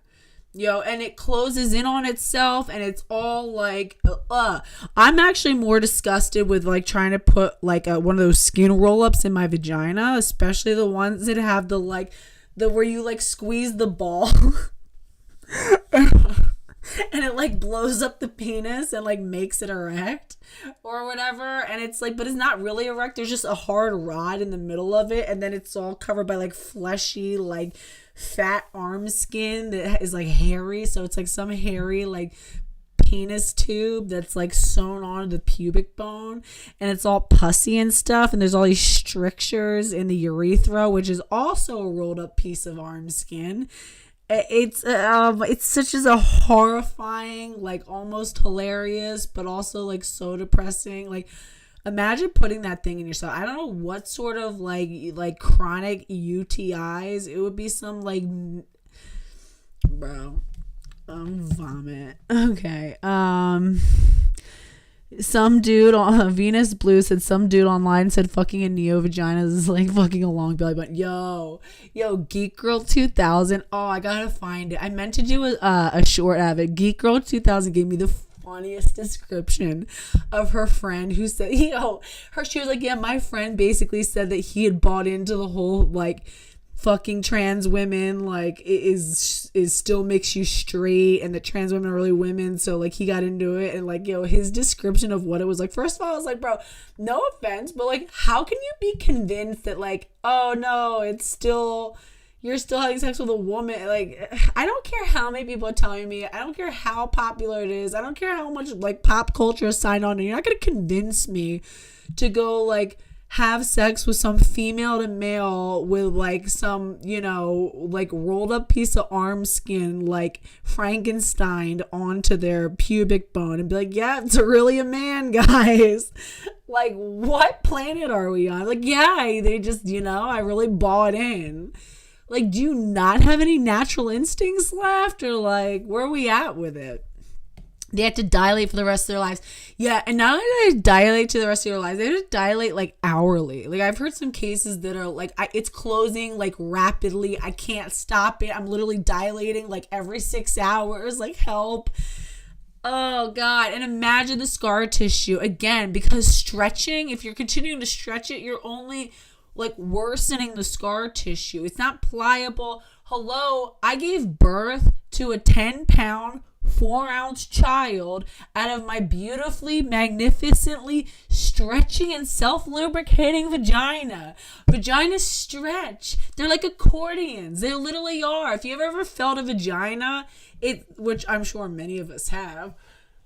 Yo, and it closes in on itself and it's all like, I'm actually more disgusted with like trying to put like one of those skin roll-ups in my vagina, especially the ones that have the like, where you like squeeze the ball and it like blows up the penis and like makes it erect or whatever. And it's like, but it's not really erect. There's just a hard rod in the middle of it. And then it's all covered by like fleshy, like fat arm skin that is like hairy. So it's like some hairy like penis tube that's like sewn onto the pubic bone, and it's all pussy and stuff, and there's all these strictures in the urethra, which is also a rolled up piece of arm skin. It's such as a horrifying, like almost hilarious, but also like so depressing. Like imagine putting that thing in yourself. I don't know what sort of like chronic UTIs it would be. Some like, bro, vomit. Okay. Some dude on Venus Blue said some dude online said fucking a neo vagina is like fucking a long belly button. Yo, Geek Girl 2000. Oh, I gotta find it. I meant to do a short of it. Geek Girl 2000 gave me the funniest description of her friend who said, she was like, yeah, my friend basically said that he had bought into the whole like fucking trans women like is still makes you straight, and the trans women are really women, so like he got into it. And like, his description of what it was like, first of all I was like, bro, no offense, but like how can you be convinced that like, oh no, it's still, you're still having sex with a woman. Like, I don't care how many people are telling me. I don't care how popular it is. I don't care how much like pop culture is signed on. And you're not gonna convince me to go like have sex with some female to male with like some, you know, like rolled up piece of arm skin like Frankenstein onto their pubic bone and be like, yeah, it's really a man, guys. Like, what planet are we on? Like, yeah, they just, you know, I really bought in. Like, do you not have any natural instincts left? Or like, where are we at with it? They have to dilate for the rest of their lives. Yeah, and not only do they dilate to the rest of their lives, they have to dilate like hourly. Like, I've heard some cases that are like, it's closing like rapidly. I can't stop it. I'm literally dilating like every 6 hours. Like, help. Oh, God. And imagine the scar tissue. Again, because stretching, if you're continuing to stretch it, you're only like worsening the scar tissue. It's not pliable. Hello, I gave birth to a 10-pound 4-ounce child out of my beautifully, magnificently stretching and self-lubricating vagina. Vaginas stretch. They're like accordions. They literally are. If you've ever felt a vagina, which I'm sure many of us have,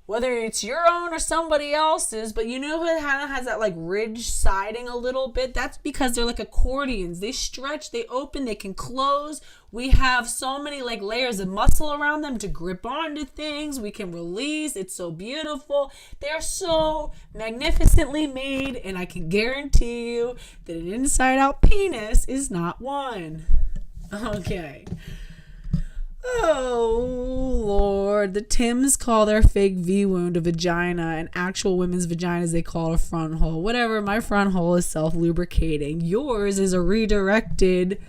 whether it's your own or somebody else's, but you know it kind of has that like ridge siding a little bit. That's because they're like accordions. They stretch, they open, they can close. We have so many like layers of muscle around them to grip onto things. We can release. It's so beautiful. They're so magnificently made, and I can guarantee you that an inside out penis is not one. Okay. Oh, Lord. The Tims call their fake V wound a vagina, and actual women's vaginas they call a front hole. Whatever, my front hole is self-lubricating. Yours is a redirected...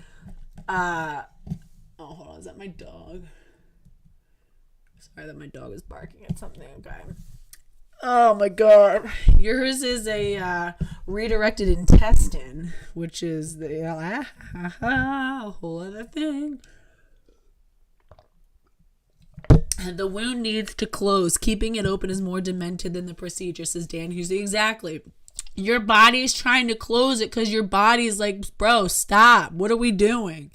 Oh, hold on. Is that my dog? Sorry that my dog is barking at something. Okay. Oh, my God. Yours is a redirected intestine, which is the whole other thing. The wound needs to close. Keeping it open is more demented than the procedure, says Dan Hughes. Exactly. Your body is trying to close it because your body is like, bro, stop. What are we doing?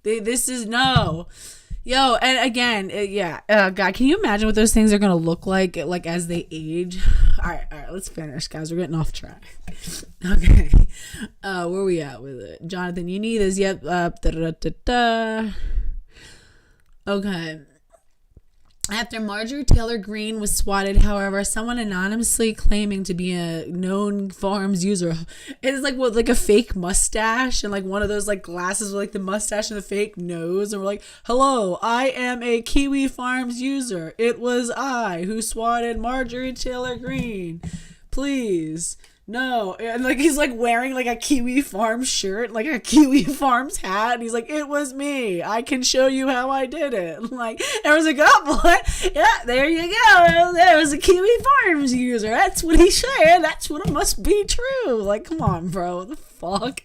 This is no. Yo, and again, God, can you imagine what those things are going to look like as they age? All right, let's finish, guys. We're getting off track. Okay. Where are we at with it? Jonathan, you need this. Yep. Okay. After Marjorie Taylor Greene was swatted, however, someone anonymously claiming to be a known Farms user, it is like a fake mustache and like one of those like glasses with like the mustache and the fake nose, and we're like, hello, I am a Kiwi Farms user. It was I who swatted Marjorie Taylor Greene. Please. No, and like he's like wearing like a Kiwi Farms shirt, like a Kiwi Farms hat, and he's like, it was me. I can show you how I did it. Like, everyone's like, oh boy, yeah, there you go. There was a Kiwi Farms user. That's what he said. That's what it must be true. Like, come on, bro. What the fuck?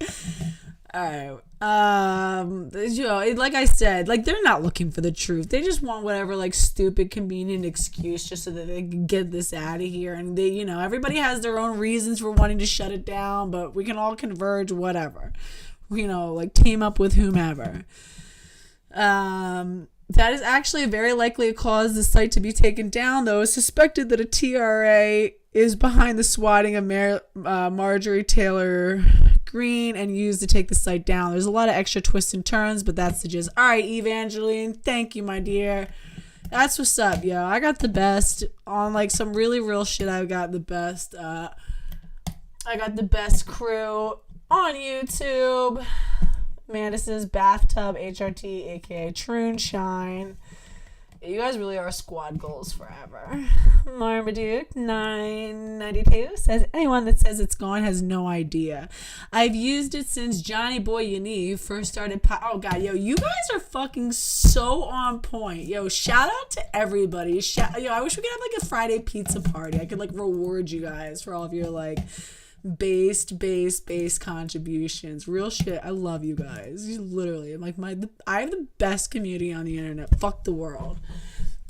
All right. You know, like I said, like they're not looking for the truth. They just want whatever like stupid convenient excuse just so that they can get this out of here. And they, you know, everybody has their own reasons for wanting to shut it down, but we can all converge, whatever, you know, like team up with whomever. That is actually very likely a cause the site to be taken down, though. It's suspected that a TRA is behind the swatting of Marjorie Taylor Greene and used to take the site down. There's a lot of extra twists and turns, but that's the gist. All right, Evangeline, thank you, my dear. That's what's up, yo. I got the best on like some really real shit. I got the best. I got the best crew on YouTube. Mandis's Bathtub HRT, aka Troonshine. You guys really are squad goals forever. Marmaduke 992 says, anyone that says it's gone has no idea. I've used it since Johnny Boy Yaniv first started. Oh god, yo, you guys are fucking so on point. Yo, shout out to everybody. Yo, I wish we could have like a Friday pizza party. I could like reward you guys for all of your like base contributions. Real shit. I love you guys. You literally, I'm like I have the best community on the internet. Fuck the world.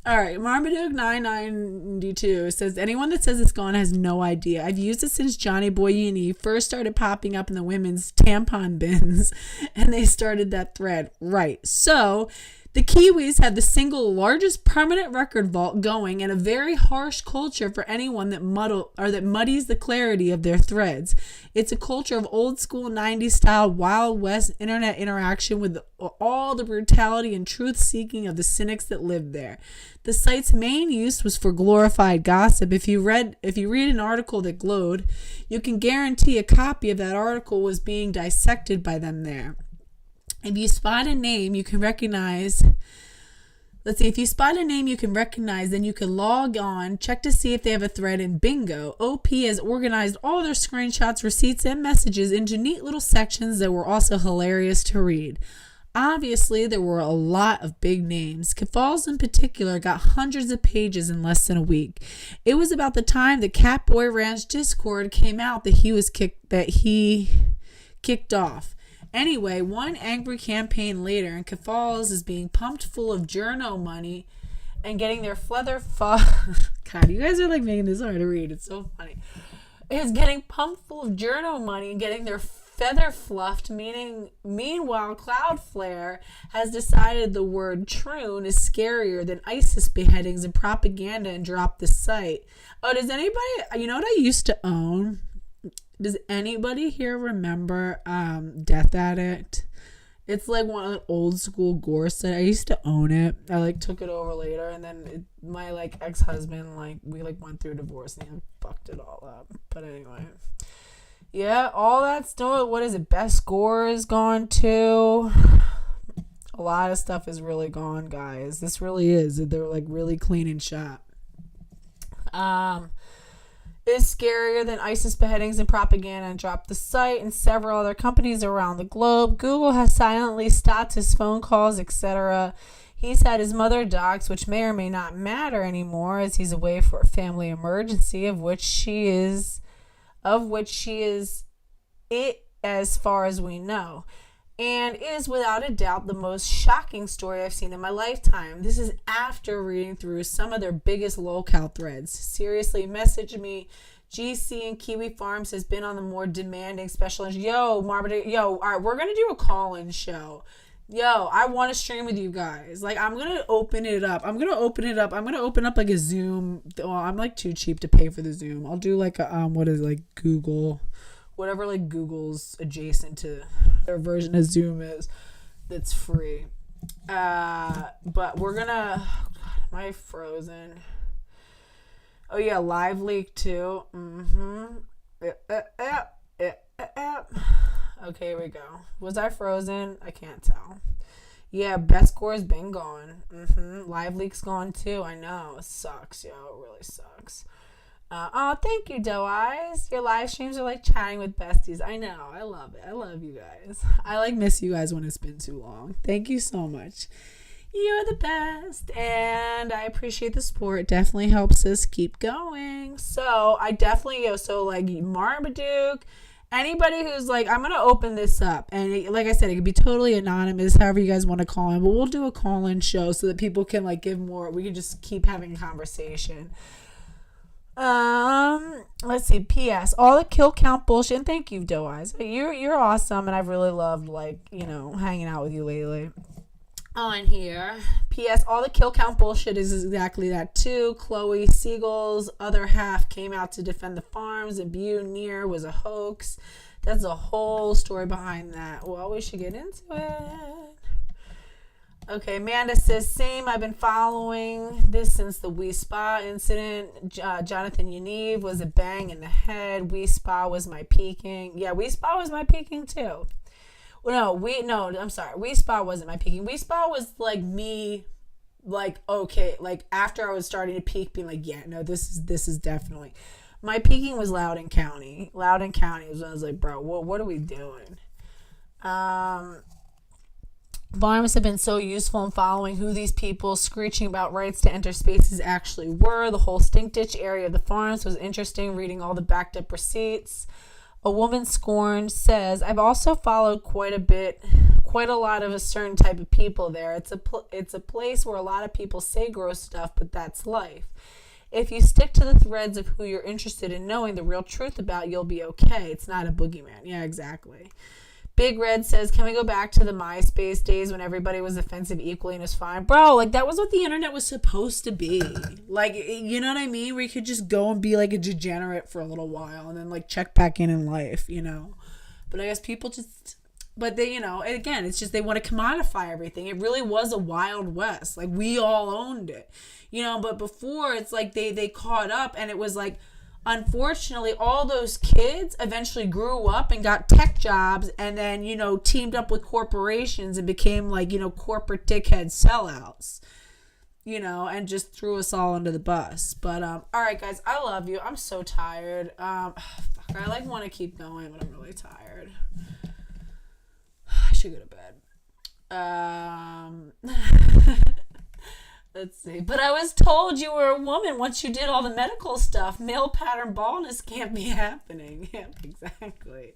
All right, Marmaduke 992 says, anyone that says it's gone has no idea. I've used it since Johnny Boy Uni first started popping up in the women's tampon bins, and they started that thread. Right. So the Kiwis have the single largest permanent record vault going, and a very harsh culture for anyone that muddies the clarity of their threads. It's a culture of old school 90s style Wild West internet interaction with all the brutality and truth seeking of the cynics that lived there. The site's main use was for glorified gossip. If you read an article that glowed, you can guarantee a copy of that article was being dissected by them there. If you spot a name you can recognize, then you can log on, check to see if they have a thread, and bingo, OP has organized all their screenshots, receipts, and messages into neat little sections that were also hilarious to read. Obviously, there were a lot of big names. Keffals in particular got hundreds of pages in less than a week. It was about the time the Catboy Ranch Discord came out that he kicked off. Anyway, one angry campaign later, and Keffals is being pumped full of journo money and getting their God, you guys are like making this hard to read. It's so funny. It's getting pumped full of journo money and getting their feather fluffed, meanwhile, Cloudflare has decided the word troon is scarier than ISIS beheadings and propaganda and dropped the site. Oh, does anybody, you know what I used to own? Does anybody here remember Death Addict? It's like one of the old school gore sites. I used to own it. I took it over later, and then my ex-husband we went through a divorce and he fucked it all up. But anyway, yeah, all that stuff. What is it? Best Score is gone too. A lot of stuff is really gone, guys. This really is. They're really cleaning shop. Is scarier than ISIS beheadings and propaganda and dropped the site, and several other companies around the globe. Google has silently stopped his phone calls, etc. He's had his mother doxxed, which may or may not matter anymore as he's away for a family emergency, of which she is it as far as we know. And is without a doubt the most shocking story I've seen in my lifetime. This is after reading through some of their biggest lolcow threads. Seriously, message me. GC and Kiwi Farms has been on the more demanding special. Yo, Marmaduke. Yo, all right, we're going to do a call-in show. Yo, I want to stream with you guys. I'm going to open it up. I'm going to open up a Zoom. Well, I'm too cheap to pay for the Zoom. I'll do Google, whatever Google's adjacent to their version of Zoom is, that's free. But we're gonna, am I frozen? Oh yeah, live leak too. Okay, here we go. Was I frozen? I can't tell. Yeah, best score's been gone. Live leak's gone too. I know, it sucks, yo. It really sucks. Oh, thank you, Doe Eyes. Your live streams are like chatting with besties. I know. I love it. I love you guys. I miss you guys when it's been too long. Thank you so much. You're the best. And I appreciate the support. It definitely helps us keep going. So I definitely Marmaduke, anybody who's I'm going to open this up. And like I said, it could be totally anonymous, however you guys want to call in. But we'll do a call-in show so that people can give more. We can just keep having a conversation. Let's see. P.S. All the kill count bullshit. And thank you, Doe Eyes. You're awesome, and I've really loved hanging out with you lately on here. P.S. All the kill count bullshit is exactly that too. Chloe Siegel's other half came out to defend the farms. Abu Near was a hoax. That's a whole story behind that. Well, we should get into it. Okay, Amanda says, same. I've been following this since the We Spa incident. Jonathan Yaniv was a bang in the head. We Spa was my peaking. Yeah, We Spa was my peaking too. Well, I'm sorry. We Spa wasn't my peaking. We Spa was me, okay, after I was starting to peak, being yeah, no, this is definitely. My peaking was Loudoun County. Loudoun County was when I was bro, what are we doing? Farms have been so useful in following who these people screeching about rights to enter spaces actually were. The whole stink ditch area of the farms was interesting, reading all the backed up receipts. A Woman Scorned says, I've also followed quite a lot of a certain type of people there. It's a place where a lot of people say gross stuff, but that's life. If you stick to the threads of who you're interested in knowing the real truth about, you'll be okay. It's not a boogeyman. Yeah, exactly. Big Red says, can we go back to the MySpace days when everybody was offensive equally and was fine? Bro, like, that was what the internet was supposed to be. Like, you know what I mean? Where you could just go and be, like, a degenerate for a little while and then, like, check back in life, you know? But I guess people just... But they, you know, again, it's just they want to commodify everything. It really was a Wild West. Like, we all owned it. You know, but before, it's like they caught up and it was like... Unfortunately, all those kids eventually grew up and got tech jobs and then, you know, teamed up with corporations and became like, you know, corporate dickhead sellouts, you know, and just threw us all under the bus. But, all right, guys, I love you. I'm so tired. I like want to keep going, but I'm really tired. I should go to bed. Let's see. But I was told you were a woman once you did all the medical stuff. Male pattern baldness can't be happening. Yep, exactly.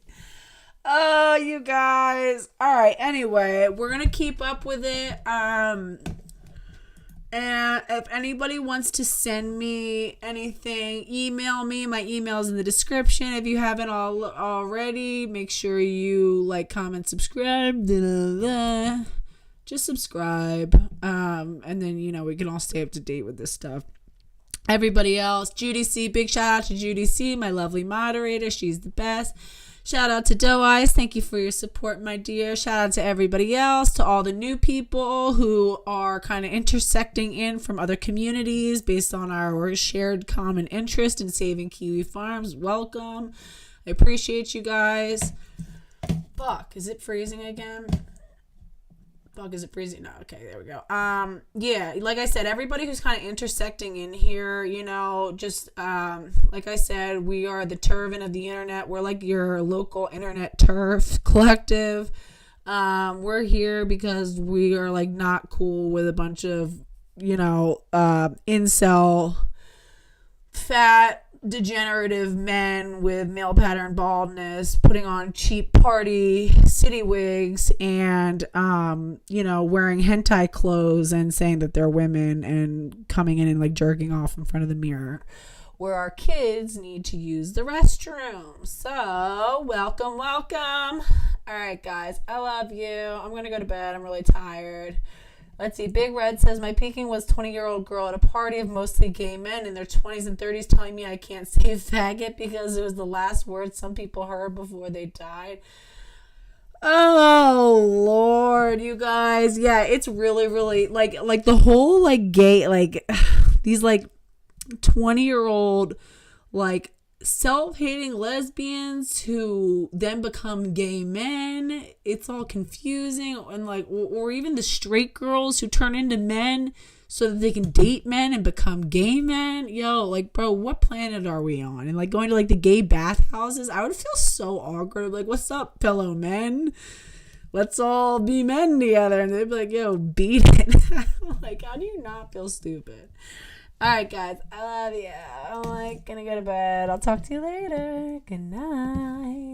Oh, you guys. All right. Anyway, we're going to keep up with it. And if anybody wants to send me anything, email me. My email's in the description. If you haven't already, make sure you like, comment, subscribe. Just subscribe, and then, you know, we can all stay up to date with this stuff. Everybody else, Judy C, big shout out to Judy C, my lovely moderator. She's the best. Shout out to Doe Eyes. Thank you for your support, my dear. Shout out to everybody else, to all the new people who are kind of intersecting in from other communities based on our shared common interest in saving Kiwi Farms. Welcome. I appreciate you guys. Fuck, is it freezing again? Fuck, is it freezing? No, okay, there we go. Yeah, like I said, everybody who's kind of intersecting in here, you know, just, like I said, we are the Turvin of the internet. We're like your local internet turf collective. We're here because we are, like, not cool with a bunch of, you know, incel, fat, degenerative men with male pattern baldness putting on cheap party city wigs and you know, wearing hentai clothes and saying that they're women and coming in and like jerking off in front of the mirror where our kids need to use the restroom. So welcome all right, guys, I love you. I'm gonna go to bed. I'm really tired. Let's see. Big Red says, my peaking was 20-year-old girl at a party of mostly gay men in their 20s and 30s telling me I can't say faggot because it was the last word some people heard before they died. Oh, Lord, you guys. Yeah, it's really, really, like the whole, like, gay, like, these, like, 20-year-old, like, self-hating lesbians who then become gay men. It's all confusing. And like, or even the straight girls who turn into men so that they can date men and become gay men. Yo, like, bro, what planet are we on? And like going to like the gay bathhouses, I would feel so awkward. Like, what's up, fellow men? Let's all be men together. And they'd be like, yo, beat it. Like, how do you not feel stupid? All right, guys, I love you. I'm like gonna go to bed. I'll talk to you later. Good night.